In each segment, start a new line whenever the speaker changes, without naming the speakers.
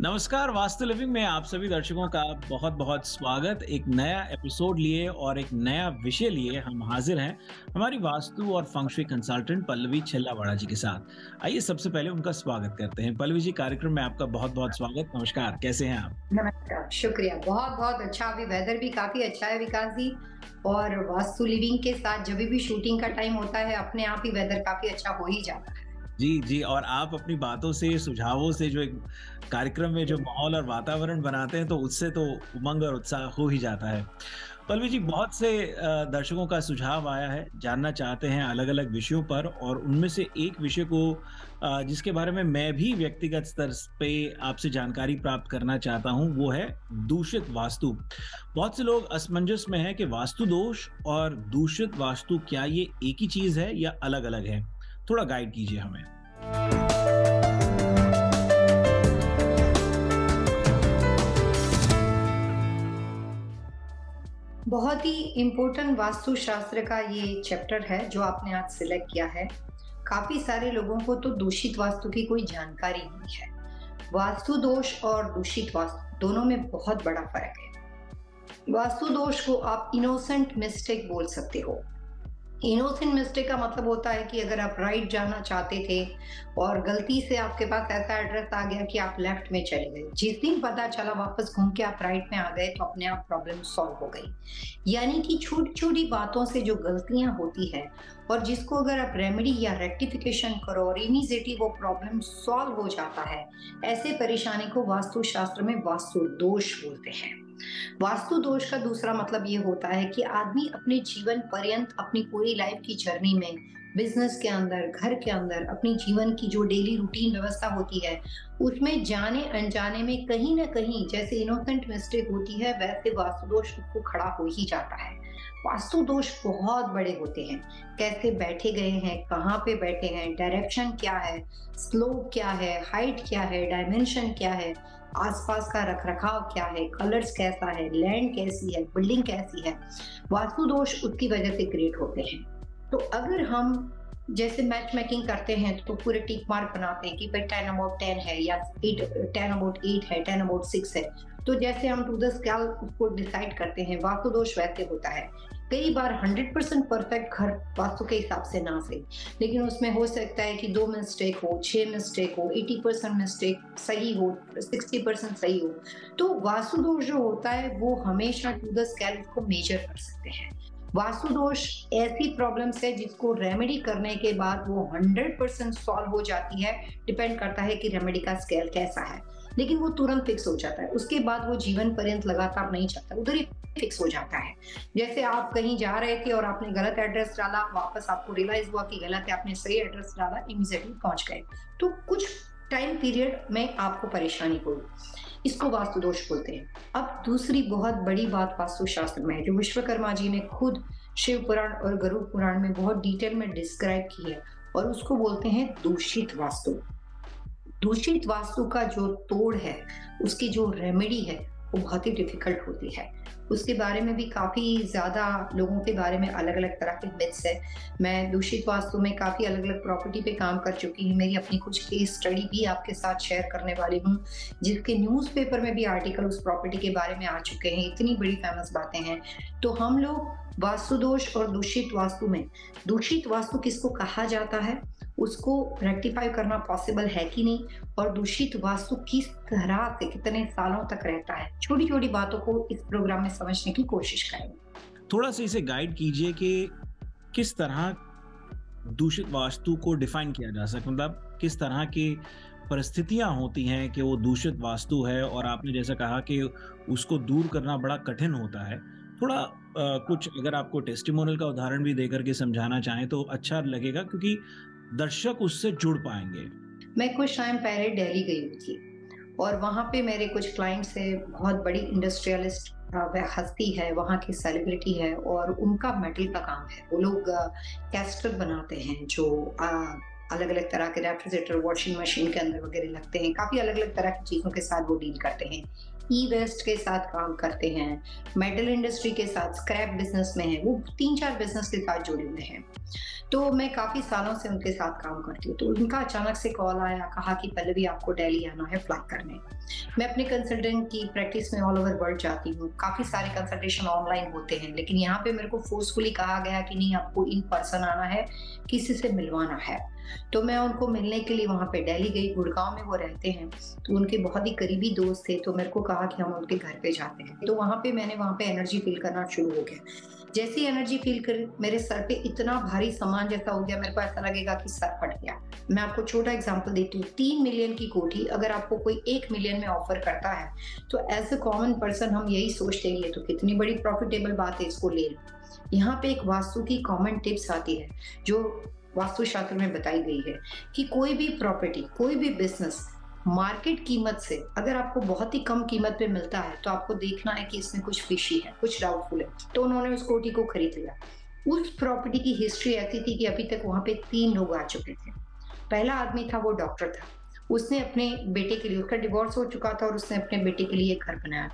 नमस्कार, वास्तु लिविंग में आप सभी दर्शकों का बहुत-बहुत स्वागत। एक नया एपिसोड लिए और एक नया विषय लिए हम हाजिर हैं, हमारी वास्तु और फंग शुई कंसल्टेंट पल्लवी छिल्लावाड़ा जी के साथ। आइए सबसे पहले उनका स्वागत करते हैं। पल्लवी जी, कार्यक्रम में आपका बहुत-बहुत स्वागत। नमस्कार, कैसे हैं आप?
नमस्कार, शुक्रिया। बहुत-बहुत अच्छा, अभी वेदर भी काफ़ी अच्छा है विकास जी। और वास्तु लिविंग के साथ जभी भी शूटिंग का टाइम होता है, अपने आप ही वेदर काफ़ी अच्छा हो ही जाता है।
जी, जी। और आप अपनी बातों से, सुझावों से जो एक कार्यक्रम में जो
जी,
माहौल और वातावरण बनाते हैं, तो उससे तो उमंग और उत्साह हो ही जाता है। पल्लवी जी, बहुत से दर्शकों का सुझाव आया है, जानना चाहते हैं अलग-अलग विषयों पर और उनमें से एक विषय को जिसके बारे में मैं भी व्यक्तिगत स्तर पे आपसे जानकारी प्राप्त करना चाहता हूँ, वो है दूषित वास्तु। बहुत से लोग असमंजस में हैं कि वास्तु दोष और दूषित वास्तु क्या ये एक ही चीज़ है या अलग-अलग है? थोड़ा गाइड कीजिए हमें।
बहुत ही इम्पोर्टेंट वास्तुशास्त्र का ये चैप्टर है जो आपने आज सिलेक्ट किया है। काफ़ी सारे लोगों को तो दूषित वास्तु की कोई जानकारी नहीं है। वास्तु दोष और दूषित वास्तु दोनों में बहुत बड़ा फ़र्क है। वास्तु दोष को आप इनोसेंट मिस्टेक बोल सकते हो। इनोसेंट मिस्टेक का मतलब होता है कि अगर आप राइट जाना चाहते थे और गलती से आपके पास ऐसा एड्रेस आ गया कि आप लेफ्ट में चले गए, जिस दिन पता चला वापस घूम के आप राइट में आ गए तो अपने आप प्रॉब्लम सॉल्व हो गई। यानी कि छोटी छोटी बातों से जो गलतियां होती है और जिसको अगर आप रेमेडी या रेक्टिफिकेशन करो और इमीडिएटली वो प्रॉब्लम सॉल्व हो जाता है, ऐसे परेशानी को वास्तुशास्त्र में वास्तु दोष बोलते हैं। वास्तु दोष का दूसरा मतलब ये होता है कि आदमी अपने जीवन पर्यंत अपनी पूरी लाइफ की जर्नी में बिजनेस के अंदर, घर के अंदर, अपनी जीवन की जो डेली रूटीन व्यवस्था होती है, उसमें जाने अनजाने में कहीं ना कहीं जैसे इनोसेंट मिस्टेक होती है, वैसे वास्तु दोष उसको खड़ा हो ही जाता है। वास्तु दोष बहुत बड़े होते हैं। कैसे बैठे गए हैं, कहाँ पे बैठे हैं, डायरेक्शन क्या है, स्लोप क्या है, हाइट क्या है, डायमेंशन क्या है, आसपास का रखरखाव क्या है, कलर्स कैसा है, लैंड कैसी है, बिल्डिंग कैसी है, वास्तु दोष उसकी वजह से क्रिएट होते हैं। तो अगर हम जैसे मैच मेकिंग करते हैं तो पूरे टिक मार्क बनाते हैं कि भाई 10 अबाउट 10 है या 8 10 अबाउट 8 है, 10 अबाउट 6 है। तो जैसे हम टू द स्केल उसको डिसाइड करते हैं, वास्तु दोष वैसे होता है। कई बार 100% परफेक्ट घर वास्तु के हिसाब से ना सही, लेकिन उसमें हो सकता है कि 2 मिस्टेक हो, 6 मिस्टेक हो, 80% मिस्टेक सही हो, 60% सही हो। तो वास्तु दोष जो होता है वो हमेशा टू द स्केल को मेजर कर सकते हैं। वास्तु दोष ऐसी प्रॉब्लम्स है जिसको रेमेडी करने के बाद वो 100% सॉल्व हो जाती है। डिपेंड करता है कि रेमेडी का स्केल कैसा है, लेकिन वो तुरंत फिक्स हो जाता है। उसके बाद वो जीवन पर्यंत लगातार नहीं चलता, उधर ही फिक्स हो जाता है। जैसे आप कहीं जा रहे थे और आपने गलत एड्रेस डाला, वापस आपको रियलाइज हुआ कि गलत है, आपने सही एड्रेस डाला, इमीडिएटली पहुंच गए। तो कुछ टाइम पीरियड में आपको परेशानी हुई, इसको वास्तु दोष बोलते हैं। अब दूसरी बहुत बड़ी बात वास्तुशास्त्र में है जो विश्वकर्मा जी ने खुद शिव पुराण और गरुड़ पुराण में बहुत डिटेल में डिस्क्राइब की है, और उसको बोलते हैं दूषित वास्तु। दूषित वास्तु का जो तोड़ है, उसकी जो रेमेडी है, वो बहुत ही डिफिकल्ट होती है। उसके बारे में भी काफ़ी ज़्यादा लोगों के बारे में अलग-अलग तरह के मिथ्स है। मैं दूषित वास्तु में काफ़ी अलग-अलग प्रॉपर्टी पे काम कर चुकी हूँ। मेरी अपनी कुछ केस स्टडी भी आपके साथ शेयर करने वाली हूँ, जिसके न्यूज़पेपर में भी आर्टिकल उस प्रॉपर्टी के बारे में आ चुके हैं। इतनी बड़ी फेमस बातें हैं। तो हम लोग वास्तु दोष और दूषित वास्तु में, दूषित वास्तु किसको कहा जाता है, उसको रेक्टिफाई करना पॉसिबल है कि नहीं, और दूषित वास्तु किस तरह से कितने सालों तक रहता है, छोटी छोटी बातों को इस प्रोग्राम में समझने की कोशिश करेंगे।
थोड़ा-सा इसे गाइड कीजिए कि किस तरह दूषित वास्तु को डिफाइन किया जा सकता, मतलब किस तरह की परिस्थितियां होती हैं कि वो दूषित वास्तु है और आपने जैसा कहा कि उसको दूर करना बड़ा कठिन होता है। थोड़ा कुछ अगर आपको टेस्टिमोनियल का उदाहरण भी देकर के समझाना चाहें तो अच्छा लगेगा, क्योंकि दर्शक उससे जुड़ पाएंगे।
मैं कुछ टाइम पहले दिल्ली गई हुई थी और वहाँ पे मेरे कुछ क्लाइंट्स से बहुत बड़ी इंडस्ट्रियलिस्ट हस्ती है, वहाँ की सेलिब्रिटी है और उनका मेटल का काम है। वो लोग कैस्टर बनाते हैं जो अलग अलग तरह के रेफ्रिजरेटर, वॉशिंग मशीन के अंदर वगैरह लगते हैं। काफी अलग अलग तरह की चीजों के साथ वो डील करते हैं। ई वेस्ट के साथ काम करते हैं, मेटल इंडस्ट्री के साथ, स्क्रैप बिजनेस में है, वो 3-4 बिजनेस के साथ जुड़े हुए हैं। तो मैं काफ़ी सालों से उनके साथ काम करती हूँ। तो उनका अचानक से कॉल आया, कहा कि पल्लवी आपको दिल्ली आना है फ्लाई करने। मैं अपने कंसल्टेंट की प्रैक्टिस में ऑल ओवर वर्ल्ड जाती हूँ। काफ़ी सारे कंसल्टेशन ऑनलाइन होते हैं, लेकिन यहाँ पे मेरे को फोर्सफुली कहा गया कि नहीं, आपको इन पर्सन आना है, किसी से मिलवाना है। तो मैं उनको मिलने के लिए वहाँ पे दिल्ली गई, गुड़गाँव में वो रहते हैं। तो उनके बहुत ही करीबी दोस्त थे, तो मेरे को कहा कि हम उनके घर पे जाते हैं। तो मैंने वहाँ पे एनर्जी फ़ील करना शुरू हो गया। जैसे ही एनर्जी फ़ील करी, मेरे सर पे इतना भारी सामान जैसा हो गया, मेरे को ऐसा लगेगा कि सर फट गया। मैं आपको छोटा एग्ज़ाम्पल देती हूँ, 3 मिलियन की कोठी अगर आपको कोई 1 मिलियन में ऑफ़र करता है, तो एज़ अ कॉमन पर्सन हम यही सोचते हैं, ये तो कितनी बड़ी प्रॉफ़िटेबल बात है, इसको ले लो। यहाँ पे एक वास्तु की कॉमन टिप्स आती है, जो वास्तुशास्त्र में बताई गई है कि कोई भी प्रॉपर्टी, कोई भी बिज़नेस मार्केट कीमत से अगर आपको बहुत ही कम कीमत पे मिलता है, तो आपको देखना है कि इसमें कुछ फिशी है, कुछ डाउटफुल है। तो उन्होंने उस कोठी को खरीद लिया। उस प्रॉपर्टी की हिस्ट्री ऐसी थी कि अभी तक वहाँ पे 3 लोग आ चुके थे। पहला आदमी था, वो डॉक्टर था। उसने अपने बेटे के लिए, उसका डिवोर्स हो चुका था और उसने अपने बेटे के लिए एक घर बनाया।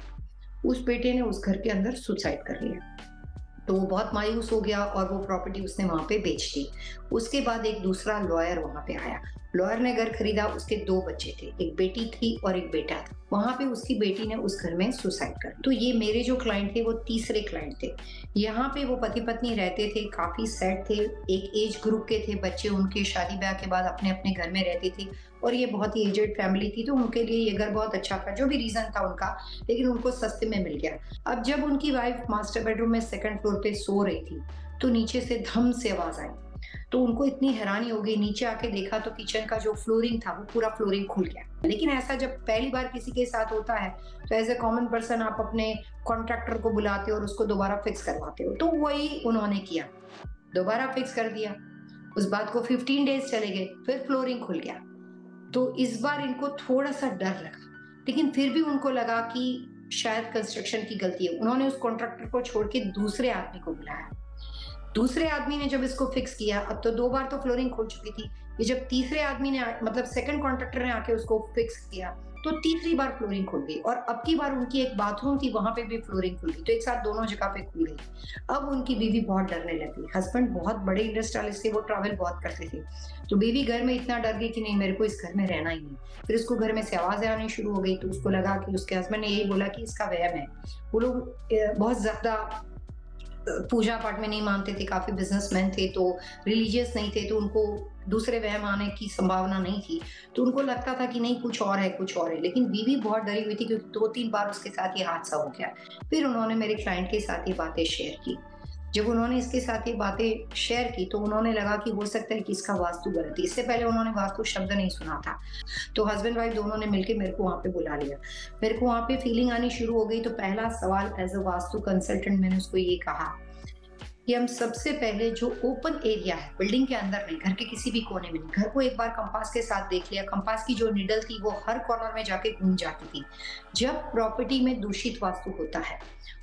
उस बेटे ने उस घर के अंदर सुसाइड कर लिया। तो वो बहुत मायूस हो गया और वो प्रॉपर्टी उसने वहाँ पे बेच दी। उसके बाद एक दूसरा लॉयर वहाँ पे आया। लॉयर ने घर खरीदा, उसके 2 बच्चे थे, एक बेटी थी और एक बेटा था। वहाँ पे उसकी बेटी ने उस घर में सुसाइड कर ली। तो ये मेरे जो क्लाइंट थे, वो तीसरे क्लाइंट थे। यहाँ पे वो पति-पत्नी रहते थे, काफ़ी सेट थे, एक एज ग्रुप के थे, बच्चे उनके शादी-ब्याह के बाद अपने-अपने घर में रहते थे और ये बहुत ही एजेड फैमिली थी, तो उनके लिए ये घर बहुत अच्छा था, जो भी रीज़न था उनका, लेकिन उनको सस्ते में मिल गया। अब जब उनकी वाइफ मास्टर बेडरूम में 2nd फ्लोर पे सो रही थी, तो नीचे से धम से आवाज़ आई। तो उनको इतनी हैरानी हो गई, नीचे आके देखा तो किचन का जो फ्लोरिंग था, वो पूरा फ्लोरिंग खुल गया। लेकिन ऐसा जब पहली बार किसी के साथ होता है, तो एज़ अ कॉमन पर्सन आप अपने कॉन्ट्रैक्टर को बुलाते हो और उसको दोबारा फिक्स करवाते हो। तो वही उन्होंने किया, दोबारा फिक्स कर दिया। उस बात को 15 डेज़ चले गए, फिर फ्लोरिंग खुल गया। तो इस बार इनको थोड़ा-सा डर लगा, लेकिन फिर भी उनको लगा कि शायद कंस्ट्रक्शन की गलती है। उन्होंने उस कॉन्ट्रैक्टर को छोड़ के दूसरे आदमी को बुलाया। दूसरे आदमी ने जब इसको फिक्स किया, अब तो 2 बार तो फ्लोरिंग खुल चुकी थी। ये जब तीसरे आदमी ने मतलब सेकंड कॉन्ट्रैक्टर ने आके उसको फिक्स किया, तो तीसरी बार फ्लोरिंग खुल गई और अब की बार उनकी एक बाथरूम थी, वहाँ पे भी फ्लोरिंग खुल गई। तो एक साथ दोनों जगह पे खुल गई। अब उनकी बीवी बहुत डरने लगी। हस्बैंड बहुत बड़े इंडस्ट्रियलिस्ट थे, वो ट्रैवल बहुत करते थे। तो बीवी घर में इतना डर गई कि नहीं, मेरे को इस घर में रहना ही नहीं। फिर उसको घर में से आवाज़ें आनी शुरू हो गई, तो उसको लगा कि उसके हस्बैंड ने यही बोला कि इसका वहम है। वो लोग बहुत ज़्यादा पूजा पाठ में नहीं मानते थे, काफ़ी बिज़नेसमैन थे, तो रिलीजियस नहीं थे, तो उनको दूसरे वहम आने की संभावना नहीं थी। तो उनको लगता था कि नहीं, कुछ और है, कुछ और है। लेकिन बीवी बहुत डरी हुई थी क्योंकि 2-3 बार उसके साथ ये हादसा हो गया। फिर उन्होंने मेरे क्लाइंट के साथ ये बातें शेयर की। जब उन्होंने इसके साथ ये बातें शेयर की, तो उन्होंने लगा कि हो सकता है कि इसका वास्तु गलत है। इससे पहले उन्होंने वास्तु शब्द नहीं सुना था। तो हस्बैंड वाइफ दोनों ने मिलके मेरे को वहाँ पे बुला लिया। मेरे को वहाँ पे फीलिंग आनी शुरू हो गई, तो पहला सवाल एज़ अ वास्तु कंसल्टेंट मैंने उसको ये कहा कि हम सबसे पहले जो ओपन एरिया है, बिल्डिंग के अंदर नहीं, घर के किसी भी कोने में नहीं, घर को एक बार कंपास के साथ देख लिया। कंपास की जो नीडल थी वो हर कॉर्नर में जाके घूम जाती थी। जब प्रॉपर्टी में दूषित वास्तु होता है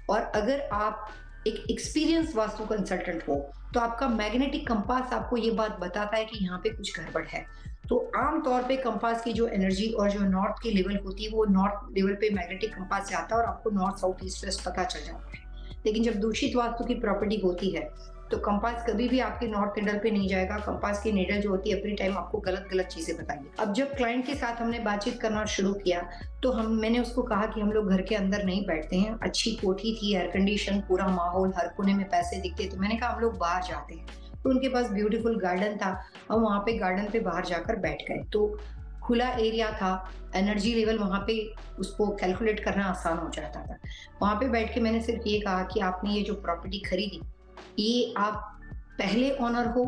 और अगर आप एक एक्सपीरियंस वास्तु कंसल्टेंट हो, तो आपका मैग्नेटिक कंपास आपको ये बात बताता है कि यहाँ पे कुछ गड़बड़ है। तो आम तौर पे कंपास की जो एनर्जी और जो नॉर्थ की लेवल होती है, वो नॉर्थ लेवल पे मैग्नेटिक कंपास से आता है और आपको नॉर्थ, साउथ, ईस्ट, वेस्ट पता चल जाता है। लेकिन जब दूषित वास्तु की प्रॉपर्टी होती है, तो कंपास कभी भी आपके नॉर्थ निडल पे नहीं जाएगा। कंपास की निडल जो होती है एवरी टाइम आपको गलत-गलत चीजें बताएगी। अब जब क्लाइंट के साथ हमने बातचीत करना शुरू किया, तो मैंने उसको कहा कि हम लोग घर के अंदर नहीं बैठते हैं। अच्छी कोठी थी, एयर कंडीशन, पूरा माहौल, हर कोने में पैसे दिखते थे। मैंने कहा हम लोग बाहर जाते हैं। तो उनके पास ब्यूटीफुल गार्डन था और वहाँ पे गार्डन पे बाहर जाकर बैठ गए। तो खुला एरिया था, एनर्जी लेवल वहाँ पे उसको कैलकुलेट करना आसान हो जाता था। वहाँ पे बैठ के मैंने सिर्फ ये कहा कि आपने ये जो प्रॉपर्टी खरीदी, ये आप पहले ओनर हो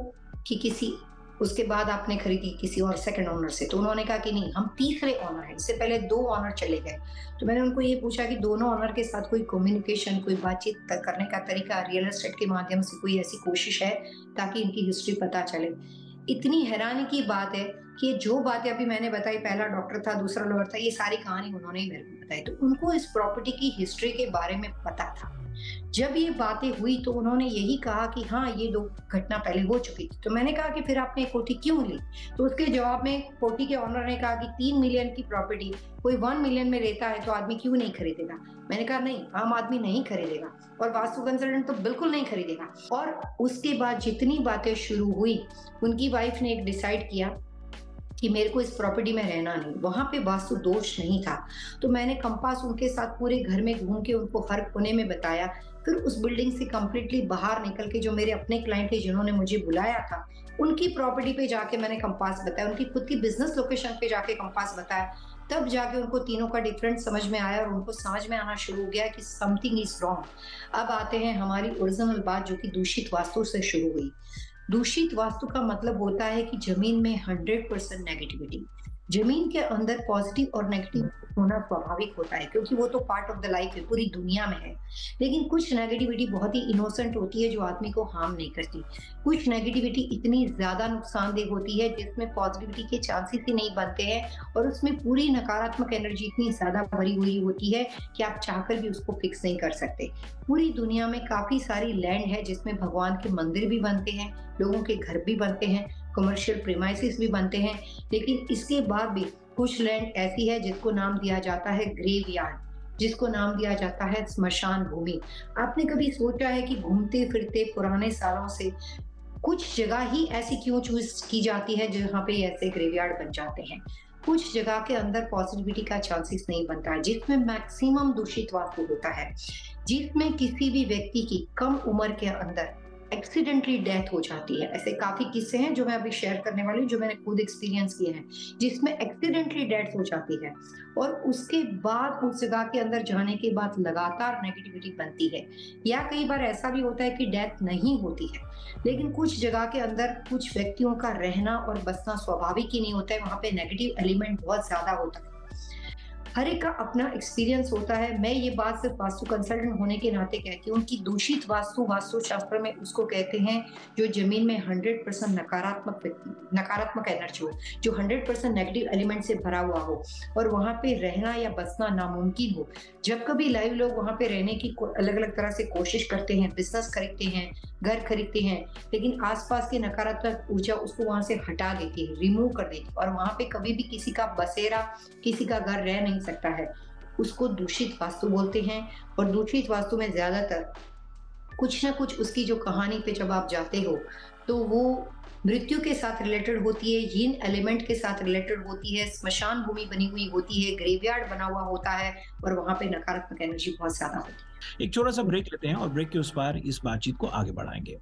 कि किसी उसके बाद आपने खरीदी किसी और सेकंड ओनर से? तो उन्होंने कहा कि नहीं, हम तीसरे ओनर हैं, इससे पहले 2 ओनर चले गए। तो मैंने उनको ये पूछा कि दोनों ओनर के साथ कोई कम्युनिकेशन, कोई बातचीत करने का तरीका, रियल एस्टेट के माध्यम से कोई ऐसी कोशिश है ताकि इनकी हिस्ट्री पता चले? इतनी हैरानी की बात है कि जो बातें अभी मैंने बताई, पहला डॉक्टर था, दूसरा लॉयर था, ये सारी कहानी उन्होंने ही मेरे को बताई। तो उनको इस प्रॉपर्टी की हिस्ट्री के बारे में पता था। जब ये बातें हुई तो उन्होंने यही कहा कि हाँ, ये 2 घटना पहले हो चुकी थी। तो मैंने कहा कि फिर आपने कोठी क्यों ली? तो उसके जवाब में कोठी के ओनर ने कहा कि 3 मिलियन की प्रॉपर्टी कोई 1 मिलियन में लेता है तो आदमी क्यों नहीं खरीदेगा? मैंने कहा नहीं, आम आदमी नहीं खरीदेगा और वास्तु कंसल्टेंट तो बिल्कुल नहीं खरीदेगा। और उसके बाद जितनी बातें शुरू हुई, उनकी वाइफ ने एक डिसाइड किया कि मेरे को इस प्रॉपर्टी में रहना नहीं, वहां पे वास्तु दोष नहीं था। तो मैंने कंपास उनके साथ पूरे घर में घूम के उनको हर कोने में बताया। फिर उस बिल्डिंग से कंप्लीटली बाहर निकल के जो मेरे अपने क्लाइंट थे जिन्होंने मुझे बुलाया था, उनकी प्रॉपर्टी पे जाके मैंने कंपास बताया, उनकी खुद की बिजनेस लोकेशन पे जाके कंपास बताया। तब जाके उनको तीनों का डिफरेंस समझ में आया और उनको समझ में आना शुरू हो गया कि समथिंग इज रॉन्ग। अब आते हैं हमारी ओरिजिनल बात जो कि दूषित वास्तु से शुरू हुई। दूषित वास्तु का मतलब होता है कि जमीन में 100% नेगेटिविटी। जमीन के अंदर पॉजिटिव और नेगेटिव होना स्वाभाविक होता है क्योंकि वो तो पार्ट ऑफ द लाइफ है, पूरी दुनिया में है। लेकिन कुछ नेगेटिविटी बहुत ही इनोसेंट होती है जो आदमी को हार्म नहीं करती। कुछ नेगेटिविटी इतनी ज्यादा नुकसानदेह होती है जिसमें पॉजिटिविटी के चांसेस ही नहीं बनते हैं और उसमें पूरी नकारात्मक एनर्जी इतनी ज्यादा भरी हुई होती है कि आप चाहकर भी उसको फिक्स नहीं कर सकते। पूरी दुनिया में काफी सारी लैंड है जिसमें भगवान के मंदिर भी बनते हैं, लोगों के घर भी बनते हैं, कमर्शियल प्रीमाइसेस भी बनते हैं। लेकिन इसके बाद भी कुछ लैंड ऐसी है जिसको नाम दिया जाता है ग्रेवयार्ड, जिसको नाम दिया जाता है स्मशान भूमि। आपने कभी सोचा है कि घूमते फिरते पुराने सालों से कुछ जगह ही ऐसी क्यों चूज की जाती है जहाँ पे ऐसे ग्रेवयार्ड बन जाते हैं? कुछ जगह के अंदर पॉजिटिविटी का चांसेस नहीं बनता है, जिसमें मैक्सिमम दूषित वास्तु होता है, जिसमें किसी भी व्यक्ति की कम उम्र के अंदर एक्सीडेंटली डेथ हो जाती है। ऐसे काफी किस्से हैं जो मैं अभी शेयर करने वाली हूँ, जो मैंने खुद एक्सपीरियंस किए हैं, जिसमें एक्सीडेंटली डेथ हो जाती है और उसके बाद उस जगह के अंदर जाने के बाद लगातार नेगेटिविटी बनती है। या कई बार ऐसा भी होता है कि डेथ नहीं होती है, लेकिन कुछ जगह के अंदर कुछ व्यक्तियों का रहना और बसना स्वाभाविक ही नहीं होता है, वहां पे नेगेटिव एलिमेंट बहुत ज्यादा होता है। हर एक का अपना एक्सपीरियंस होता है। मैं ये बात सिर्फ वास्तु कंसल्टेंट होने के नाते कहती हूँ कि दूषित वास्तु वास्तुशास्त्र में उसको कहते हैं जो जमीन में 100% नकारात्मक एनर्जी हो, जो 100% नेगेटिव एलिमेंट से भरा हुआ हो और वहां पे रहना या बसना नामुमकिन हो। जब कभी लाइव लोग वहां पे रहने की अलग अलग तरह से कोशिश करते हैं, बिजनेस खरीदते हैं, घर खरीदते हैं, लेकिन आसपास की नकारात्मक ऊर्जा उसको वहां से हटा देती है, रिमूव कर देती है और वहां पे कभी भी किसी का बसेरा, किसी का घर रह नहीं सकता है। उसको दूषित वास्तु बोलते हैं। और दूषित वास्तु में ज्यादातर कुछ ना कुछ उसकी जो कहानी पे जब आप जाते हो तो वो मृत्यु के साथ रिलेटेड होती है, यिन एलिमेंट के साथ रिलेटेड होती है, स्मशान भूमि बनी हुई होती है, ग्रेवयार्ड बना हुआ होता है और वहां पे नकारात्मक एनर्जी बहुत ज्यादा होती है।
एक छोटा सा ब्रेक लेते हैं और ब्रेक के उस पार इस बातचीत को आगे बढ़ाएंगे।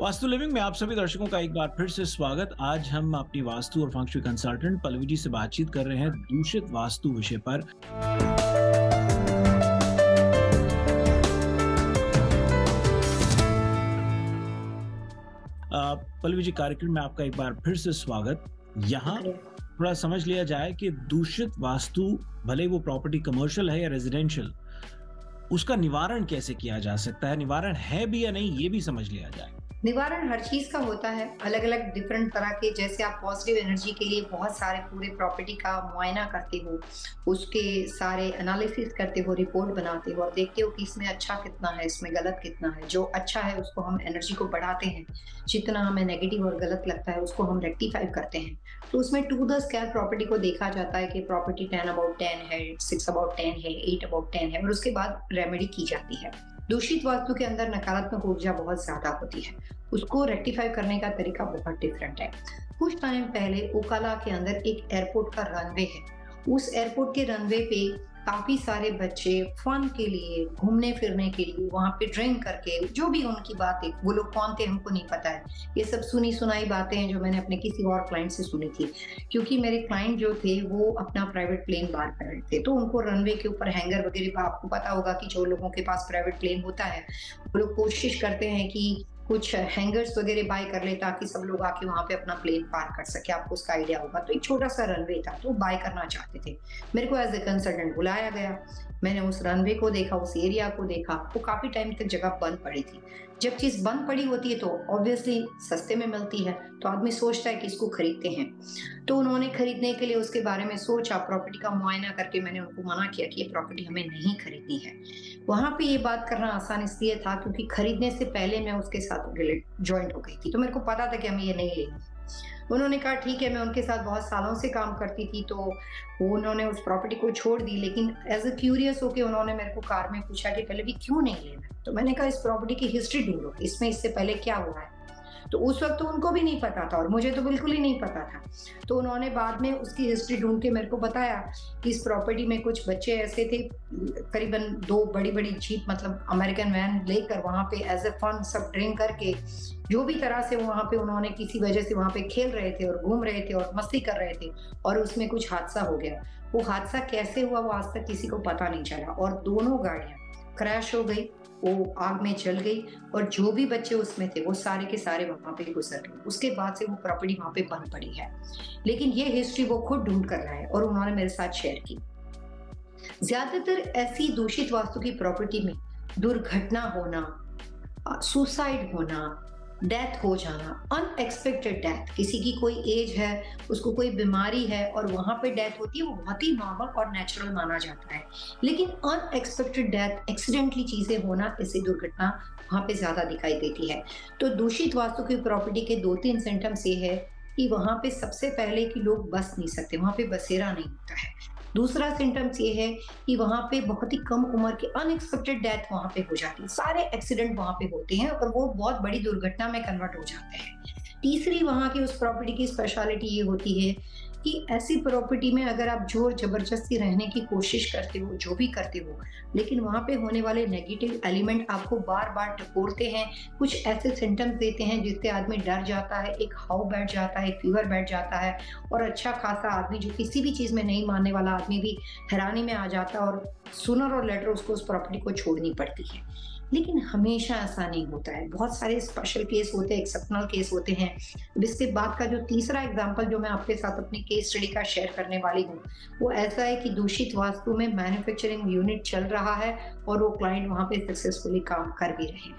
वास्तु लिविंग में आप सभी दर्शकों का एक बार फिर से स्वागत। आज हम अपनी वास्तु और फंक्शुई कंसल्टेंट पल्लवी जी से बातचीत कर रहे हैं दूषित वास्तु विषय पर। पल्लवी जी, कार्यक्रम में आपका एक बार फिर से स्वागत। यहाँ थोड़ा समझ लिया जाए कि दूषित वास्तु, भले वो प्रॉपर्टी कमर्शियल है या रेजिडेंशियल, उसका निवारण कैसे किया जा सकता है, निवारण है भी या नहीं, ये भी समझ लिया जाए।
निवारण हर चीज का होता है, अलग अलग डिफरेंट तरह के। जैसे आप पॉजिटिव एनर्जी के लिए बहुत सारे पूरे प्रॉपर्टी का मुआयना करते हो, उसके सारे एनालिसिस करते हो, रिपोर्ट बनाते हो और देखते हो कि इसमें अच्छा कितना है, इसमें गलत कितना है। जो अच्छा है उसको हम एनर्जी को बढ़ाते हैं, जितना हमें नेगेटिव और गलत लगता है उसको हम रेक्टिफाई करते हैं। तो उसमें टू द स्केल प्रॉपर्टी को देखा जाता है कि प्रॉपर्टी 10/10 है, 6/10 है, 8/10 है और उसके बाद रेमेडी की जाती है। दूषित वास्तु के अंदर नकारात्मक ऊर्जा बहुत ज्यादा होती है, उसको रेक्टिफाई करने का तरीका बहुत डिफरेंट है। कुछ टाइम पहले ओकाला के अंदर एक एयरपोर्ट का रनवे है। उस एयरपोर्ट के रनवे पे काफी सारे बच्चे फन के लिए, घूमने फिरने के लिए वहां पे ड्रिंक करके, जो भी उनकी बातें, वो लोग कौन थे हमको नहीं पता है, ये सब सुनी सुनाई बातें हैं जो मैंने अपने किसी और क्लाइंट से सुनी थी। क्योंकि मेरे क्लाइंट जो थे वो अपना प्राइवेट प्लेन बाहर कर रहे थे, तो उनको रनवे के ऊपर हैंगर वगैरह, आपको पता होगा कि जो लोगों के पास प्राइवेट प्लेन होता है वो लोग कोशिश करते हैं कि कुछ हैंगर्स वगैरह बाय कर ले ताकि सब लोग आके वहां पे अपना प्लेन पार कर सके। आपको उसका आइडिया होगा। तो एक छोटा सा रनवे था, तो बाय करना चाहते थे। मेरे को एज ए कंसल्टेंट बुलाया गया, मैंने उस रनवे को देखा, उस एरिया को देखा। वो काफी टाइम तक जगह बंद पड़ी थी। जब चीज बंद पड़ी होती है तो ऑब्वियसली सस्ते में मिलती है, तो आदमी सोचता है कि इसको खरीदते हैं। तो उन्होंने खरीदने के लिए उसके बारे में सोचा, प्रॉपर्टी का मुआयना करके मैंने उनको मना किया कि ये प्रॉपर्टी हमें नहीं खरीदनी है। वहां पे ये बात करना आसान इसलिए था क्योंकि खरीदने से पहले मैं उसके साथ ज्वाइंट हो गई थी, तो मेरे को पता था कि हमें ये नहीं लेनी। उन्होंने कहा ठीक है, मैं उनके साथ बहुत सालों से काम करती थी, तो वो उन्होंने उस प्रॉपर्टी को छोड़ दी, लेकिन एज अ क्यूरियस होके उन्होंने मेरे को कार में पूछा कि पहले भी क्यों नहीं लेना। तो मैंने कहा इस प्रॉपर्टी की हिस्ट्री ढूंढो, इसमें इससे पहले क्या हुआ है। तो उस वक्त तो उनको भी नहीं पता था और मुझे तो बिल्कुल ही नहीं पता था। तो उन्होंने बाद में उसकी हिस्ट्री ढूंढ के मेरे को बताया कि इस प्रॉपर्टी में कुछ बच्चे ऐसे थे, करीबन 2 बड़ी बड़ी जीप, मतलब अमेरिकन वैन लेकर वहां पे एज ए फन सब ड्रिंक करके जो भी तरह से वहां पे उन्होंने किसी वजह से वहां पे खेल रहे थे और घूम रहे थे और मस्ती कर रहे थे, और उसमें कुछ हादसा हो गया। वो हादसा कैसे हुआ वो आज तक किसी को पता नहीं चला, और दोनों गाड़ियां क्रैश हो गई, वो आग में जल गई, और जो भी बच्चे उसमें थे वो सारे के सारे वहां पे गुजर गए। उसके बाद से वो प्रॉपर्टी वहां पे बंद पड़ी है, लेकिन ये हिस्ट्री वो खुद ढूंढ कर रहा है और उन्होंने मेरे साथ शेयर की। ज्यादातर ऐसी दूषित वास्तु की प्रॉपर्टी में दुर्घटना होना, सुसाइड होना, डेथ हो जाना, अनएक्सपेक्टेड डेथ, किसी की कोई एज है, उसको कोई बीमारी है और वहां पे डेथ होती है, वो बहुत ही नॉर्मल और नेचुरल माना जाता है। लेकिन अनएक्सपेक्टेड डेथ, एक्सीडेंटली चीजें होना, ऐसी दुर्घटना वहां पे ज्यादा दिखाई देती है। तो दूषित वास्तु की प्रॉपर्टी के 2-3 सिम्टम्स ये है कि वहां पे सबसे पहले कि लोग बस नहीं सकते, वहां पे बसेरा नहीं होता है। दूसरा सिम्टम्स ये है कि वहां पे बहुत ही कम उम्र के अनएक्सपेक्टेड डेथ वहां पे हो जाती है, सारे एक्सीडेंट वहां पे होते हैं और वो बहुत बड़ी दुर्घटना में कन्वर्ट हो जाते हैं। तीसरी वहां की उस प्रॉपर्टी की स्पेशलिटी ये होती है कि ऐसी प्रॉपर्टी में अगर आप जोर जबरदस्ती रहने की कोशिश करते हो, जो भी करते हो, लेकिन वहां पे होने वाले नेगेटिव एलिमेंट आपको बार बार टकोरते हैं, कुछ ऐसे सिम्टम्स देते हैं जिससे आदमी डर जाता है, एक हाउ बैठ जाता है, एक फीवर बैठ जाता है, और अच्छा खासा आदमी जो किसी भी चीज में नहीं मानने वाला आदमी भी हैरानी में आ जाता है और सूनर और लेटर उसको उस प्रॉपर्टी को छोड़नी पड़ती है। लेकिन हमेशा ऐसा नहीं होता है, बहुत सारे स्पेशल केस होते हैं, एक्सेप्शनल केस होते हैं। इसके बाद का जो तीसरा एग्जांपल जो मैं आपके साथ अपनी केस स्टडी का शेयर करने वाली हूँ, वो ऐसा है कि दूषित वास्तु में मैन्युफैक्चरिंग यूनिट चल रहा है और वो क्लाइंट वहां पे सक्सेसफुली काम कर भी रहे हैं।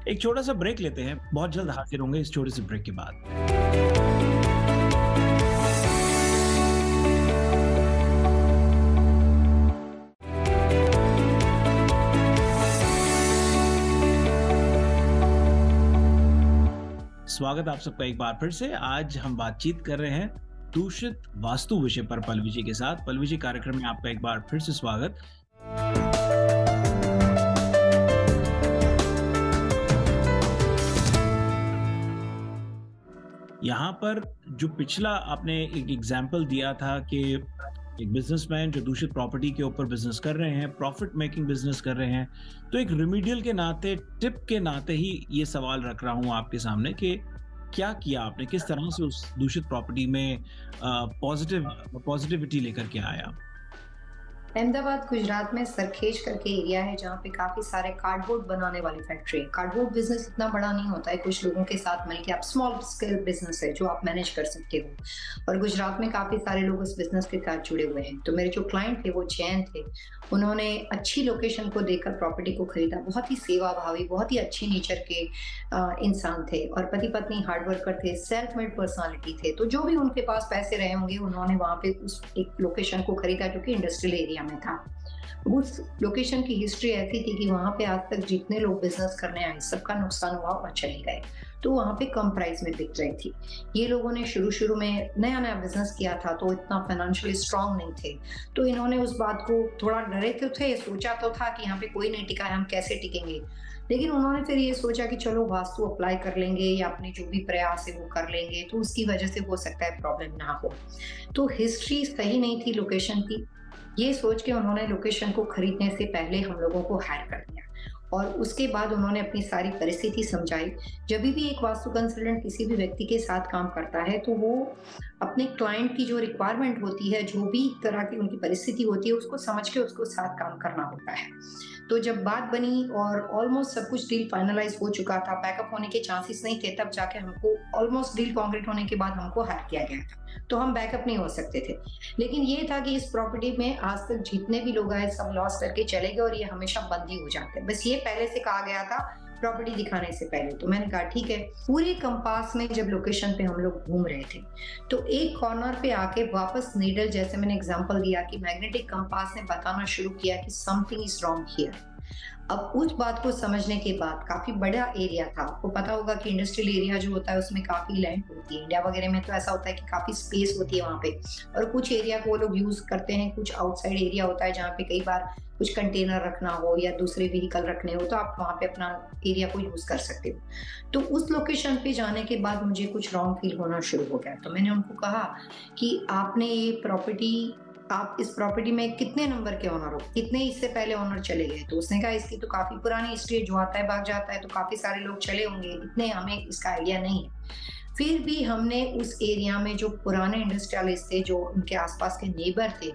एक छोटा सा ब्रेक लेते हैं, बहुत जल्द हाजिर होंगे इस छोटे से ब्रेक के बाद। स्वागत आप सबका एक बार फिर से। आज हम बातचीत कर रहे हैं दूषित वास्तु विषय पर पल्लवी जी के साथ। पल्लवी जी, कार्यक्रम में आपका एक बार फिर से स्वागत। यहाँ पर जो पिछला आपने एक एग्जाम्पल दिया था कि एक बिजनेसमैन जो दूषित प्रॉपर्टी के ऊपर बिजनेस कर रहे हैं, प्रॉफिट मेकिंग बिजनेस कर रहे हैं, तो एक रेमेडियल के नाते, टिप के नाते ही ये सवाल रख रहा हूं आपके सामने कि क्या किया आपने, किस तरह से उस दूषित प्रॉपर्टी में पॉजिटिविटी लेकर के आया?
अहमदाबाद गुजरात में सरखेज करके एरिया है जहाँ पे काफी सारे कार्डबोर्ड बनाने वाली फैक्ट्री है। कार्डबोर्ड बिजनेस इतना बड़ा नहीं होता है, कुछ लोगों के साथ मिलकर आप स्मॉल स्केल बिजनेस है जो आप मैनेज कर सकते हो, और गुजरात में काफी सारे लोग उस बिजनेस के साथ जुड़े हुए हैं। तो मेरे जो क्लाइंट थे वो जैन थे, उन्होंने अच्छी लोकेशन को देखकर प्रॉपर्टी को खरीदा। बहुत ही सेवा भावी, बहुत ही अच्छी नेचर के इंसान थे और पति पत्नी हार्ड वर्कर थे, सेल्फ मेड पर्सनालिटी थे। तो जो भी उनके पास पैसे रहे होंगे उन्होंने वहां पे उस एक लोकेशन को खरीदा जो कि इंडस्ट्रियल एरिया में था। उस लोकेशन की हिस्ट्री ऐसी थी कि वहां पे आज तक जितने लोग बिजनेस करने आए सबका नुकसान हुआ और चले गए, तो वहां पे कम प्राइस में बिक रही थी। ये लोगों ने शुरू में नया नया बिजनेस किया था तो इतना फाइनेंशियली स्ट्रांग नहीं थे, तो इन्होंने उस बात को थोड़ा डरे तो थे, सोचा तो था कि यहाँ पे कोई नहीं टिका है, हम कैसे टिकेंगे। लेकिन उन्होंने फिर ये सोचा कि चलो वास्तु अप्लाई कर लेंगे या अपने जो भी प्रयास है वो कर लेंगे, तो उसकी वजह से हो सकता है प्रॉब्लम ना हो। तो हिस्ट्री सही नहीं थी लोकेशन की, ये सोच के उन्होंने लोकेशन को खरीदने से पहले हम लोगों को हायर कर दिया और उसके बाद उन्होंने अपनी सारी परिस्थिति समझाई। जब भी एक वास्तु कंसल्टेंट किसी भी व्यक्ति के साथ काम करता है तो वो अपने क्लाइंट की जो रिक्वायरमेंट होती है, जो भी तरह की उनकी परिस्थिति होती है, उसको समझ के उसको साथ काम करना होता है। तो जब बात बनी और ऑलमोस्ट सब कुछ डील फाइनलाइज हो चुका था, बैकअप होने के चांसेस नहीं थे, तब जाके हमको ऑलमोस्ट डील कॉन्क्रीट होने के बाद हमको हायर किया गया था। तो हम बैकअप नहीं हो सकते थे, लेकिन ये था कि इस प्रॉपर्टी में आज तक जितने भी लोग आए सब लॉस करके चले गए और ये हमेशा बंद ही हो जाते हैं। बस ये पहले से कहा गया था प्रॉपर्टी दिखाने से पहले। तो मैंने कहा ठीक है। पूरे कंपास में जब लोकेशन पे हम लोग घूम रहे थे तो एक कॉर्नर पे आके वापस नीडल, जैसे मैंने एग्जांपल दिया कि मैग्नेटिक कंपास ने बताना शुरू किया कि समथिंग इज रॉन्ग हियर। अब उस बात को समझने के बाद, काफी बड़ा एरिया था, आपको पता होगा कि इंडस्ट्रियल एरिया जो होता है उसमें काफी लैंड होती है। इंडिया वगैरह में तो ऐसा होता है कि काफी स्पेस होती है वहां पे, और कुछ एरिया को वो लोग यूज करते हैं, कुछ आउटसाइड एरिया होता है जहाँ पे कई बार कुछ कंटेनर रखना हो या दूसरे व्हीकल रखने हो तो आप वहां पे अपना एरिया को यूज कर सकते हो। तो उस लोकेशन पे जाने के बाद मुझे कुछ रॉन्ग फील होना शुरू हो गया। तो मैंने उनको कहा कि आपने ये प्रॉपर्टी, आप इस प्रॉपर्टी में कितने नंबर के ओनर हो, कितने इससे पहले ओनर चले गए? तो उसने कहा इसकी तो काफी पुरानी हिस्ट्री है, जो आता है भाग जाता है, तो काफी सारे लोग चले होंगे, इतने हमें इसका आइडिया नहीं है। फिर भी हमने उस एरिया में जो पुराने इंडस्ट्रियलिस्ट थे, जो उनके आसपास के नेबर थे,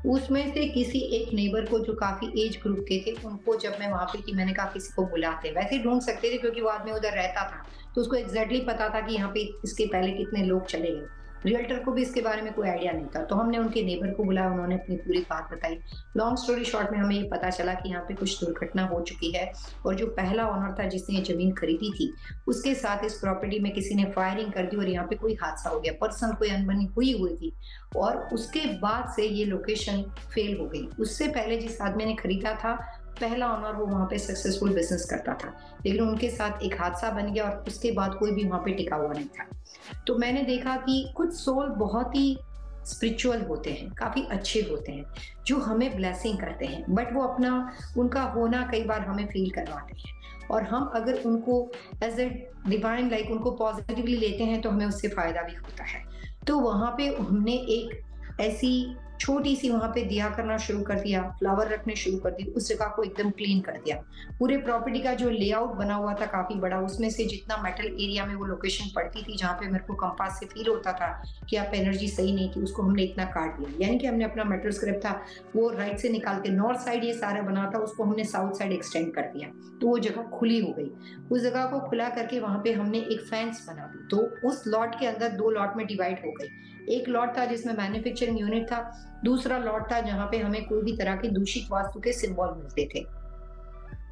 उसमें से किसी एक नेबर को जो काफी एज ग्रुप के थे, उनको जब मैं वहां पे थी, मैंने कहा किसी को बुलाते, वैसे ढूंढ सकते थे क्योंकि वो आदमी उधर रहता था, तो उसको एग्जैक्टली पता था कि यहाँ पे इसके पहले कितने लोग चले गए। रियल्टर को भी इसके बारे में कोई आइडिया नहीं था। तो हमने उनके नेबर को बुलाया, उन्होंने अपनी पूरी बात बताई। लॉन्ग स्टोरी शॉर्ट में हमें ये पता चला कि यहाँ पे कुछ दुर्घटना हो चुकी है, और जो पहला ओनर था जिसने ये जमीन खरीदी थी, उसके साथ इस प्रॉपर्टी में किसी ने फायरिंग कर दी और यहाँ पे कोई हादसा हो गया, पर्सन कोई अनबनी हुई थी, और उसके बाद से ये लोकेशन फेल हो गई। उससे पहले जिस आदमी ने खरीदा था, पहला ओनर, वो वहां पे सक्सेसफुल बिजनेस करता था, लेकिन उनके साथ एक हादसा बन गया और उसके बाद कोई भी वहां पे टिका हुआ नहीं था। तो मैंने देखा कि कुछ सोल बहुत ही स्पिरिचुअल होते हैं, काफी अच्छे होते हैं, जो हमें ब्लेसिंग करते हैं, बट वो अपना, उनका होना कई बार हमें फील करवाते हैं, और हम अगर उनको एज ए डिवाइन, लाइक उनको पॉजिटिवली लेते हैं तो हमें उससे फायदा भी होता है। तो वहां पे हमने एक ऐसी छोटी सी वहां पे दिया करना शुरू कर दिया, फ्लावर रखने शुरू कर दिए, उस जगह को एकदम क्लीन कर दिया। पूरे प्रॉपर्टी का जो लेआउट बना हुआ था काफी बड़ा, उसमें से जितना मेटल एरिया में वो लोकेशन पड़ती थी जहाँ पे मेरे को कंपास से फील होता था कि आप एनर्जी सही नहीं थी, उसको हमने इतना काट दिया। यानी कि हमने अपना मेटल स्क्रैप था वो राइट से निकाल के, नॉर्थ साइड ये सारा बना था, उसको हमने साउथ साइड एक्सटेंड कर दिया, तो वो जगह खुली हो गई। उस जगह को खुला करके वहां पे हमने एक फेंस बना दी, तो उस लॉट के अंदर 2 लॉट में डिवाइड हो गई। एक लॉट था जिसमें मैन्युफैक्चरिंग यूनिट था, दूसरा लॉट था जहां पे हमें कोई भी तरह के दूषित वास्तु के सिंबल मिलते थे।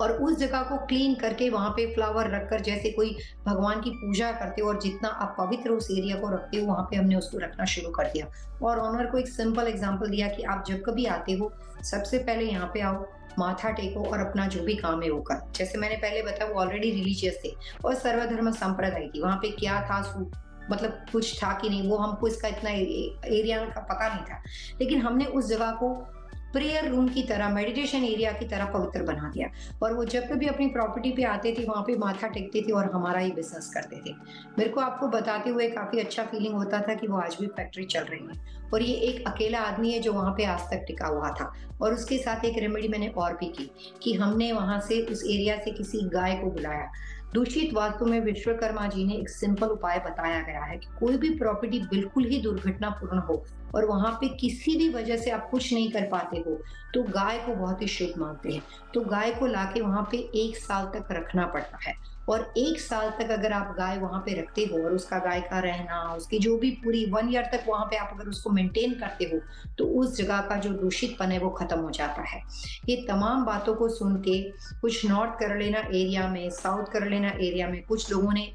और उस जगह को क्लीन करके वहां पे फ्लावर रखकर, जैसे कोई भगवान की पूजा करते हो और जितना आप पवित्र उस एरिया को रखते हो, वहां पे हमने उसको रखना शुरू कर दिया। और ऑनर को एक सिंपल एग्जांपल दिया कि आप जब कभी आते हो, सबसे पहले यहाँ पे आओ, माथा टेको और अपना जो भी काम है वो कर। जैसे मैंने पहले बताया, वो ऑलरेडी रिलीजियस थे और सर्वधर्म संप्रदाय थी। वहां पे क्या था, मतलब कुछ था कि नहीं, वो हमको इसका इतना एरिया का पता नहीं था, लेकिन हमने उस जगह को प्रेयर रूम की तरह, मेडिटेशन एरिया की तरह पवित्र बना दिया। और वो जब भी अपनी प्रॉपर्टी पे आते थे, वहां पे माथा टेकते थे और हमारा ही बिजनेस करते थे। मेरे को आपको बताते हुए काफी अच्छा फीलिंग होता था कि वो आज भी फैक्ट्री चल रही है, और ये एक अकेला आदमी है जो वहां पे आज तक टिका हुआ था। और उसके साथ एक रेमेडी मैंने और भी की कि हमने वहां से, उस एरिया से किसी गाय को बुलाया। दूषित वास्तु में विश्वकर्मा जी ने एक सिंपल उपाय बताया गया है कि कोई भी प्रॉपर्टी बिल्कुल ही दुर्घटनापूर्ण हो और वहां पे किसी भी वजह से आप कुछ नहीं कर पाते हो, तो गाय को बहुत ही शुभ मानते हैं। तो गाय को लाके वहां पे 1 साल तक रखना पड़ता है, और 1 साल तक अगर आप गाय वहां पे रखते हो और उसका गाय का रहना, उसकी जो भी पूरी 1 ईयर तक वहां पे आप अगर उसको मेंटेन करते हो, तो उस जगह का जो दूषितपन है वो खत्म हो जाता है। ये तमाम बातों को सुन के कुछ नॉर्थ कैरोलिना एरिया में, साउथ कैरोलिना एरिया में कुछ लोगों ने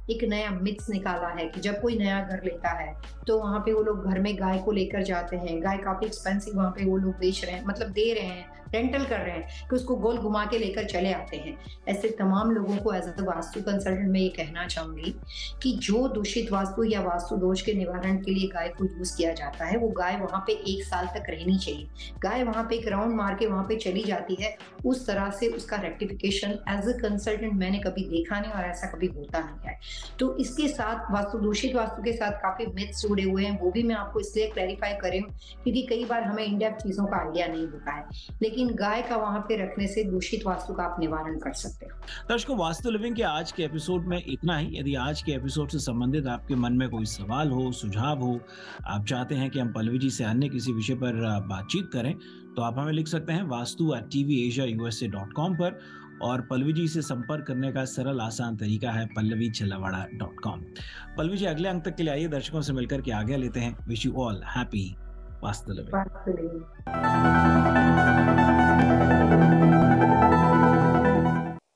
एक नया मिथ्स निकाला है कि जब कोई नया घर लेता है तो वहां पे वो लोग घर में गाय को लेकर जाते हैं। गाय काफी एक्सपेंसिव वहां पे वो लोग बेच रहे हैं, मतलब दे रहे हैं, रेंटल कर रहे हैं, कि उसको गोल घुमा के लेकर चले आते हैं। ऐसे तमाम लोगों को एज अ वास्तु कंसल्टेंट मैं ये कहना चाहूंगी कि जो दूषित वास्तु या वास्तु दोष के निवारण के लिए गाय को यूज किया जाता है, वो गाय वहां पे 1 साल तक रहनी चाहिए। गाय वहां पे एक राउंड मार के वहां पे चली जाती है, उस तरह से उसका रेक्टिफिकेशन एज अ कंसल्टेंट मैंने कभी देखा नहीं और ऐसा कभी होता नहीं है। तो इसके साथ वास्तु, दूषित वास्तु के साथ काफी मिथ्स जुड़े हुए हैं, वो भी मैं आपको इसलिए क्लैरिफाई कर रही हूँ क्योंकि कई बार हमें इन डेप्थ चीजों का आइडिया नहीं होता है। लेकिन गाय का वहां पे रखने से दूषित वास्तु का आप निवारण कर सकते हो।
दर्शकों, वास्तु लिविंग के आज के एपिसोड में इतना ही। यदि आज के एपिसोड से संबंधित आपके मन में कोई सवाल हो, सुझाव हो, आप चाहते हैं कि हम पल्लवी जी से अन्य किसी विषय पर बातचीत करें, तो आप हमें लिख सकते हैं vastu@tvasiausa.com पर। और पल्लवी जी से संपर्क करने का सरल आसान तरीका है pallavichellawada.com। पल्लवी जी, अगले अंक तक के लिए आइए, दर्शकों से मिलकर के आगे लेते हैं। Wish you all happy vastu living.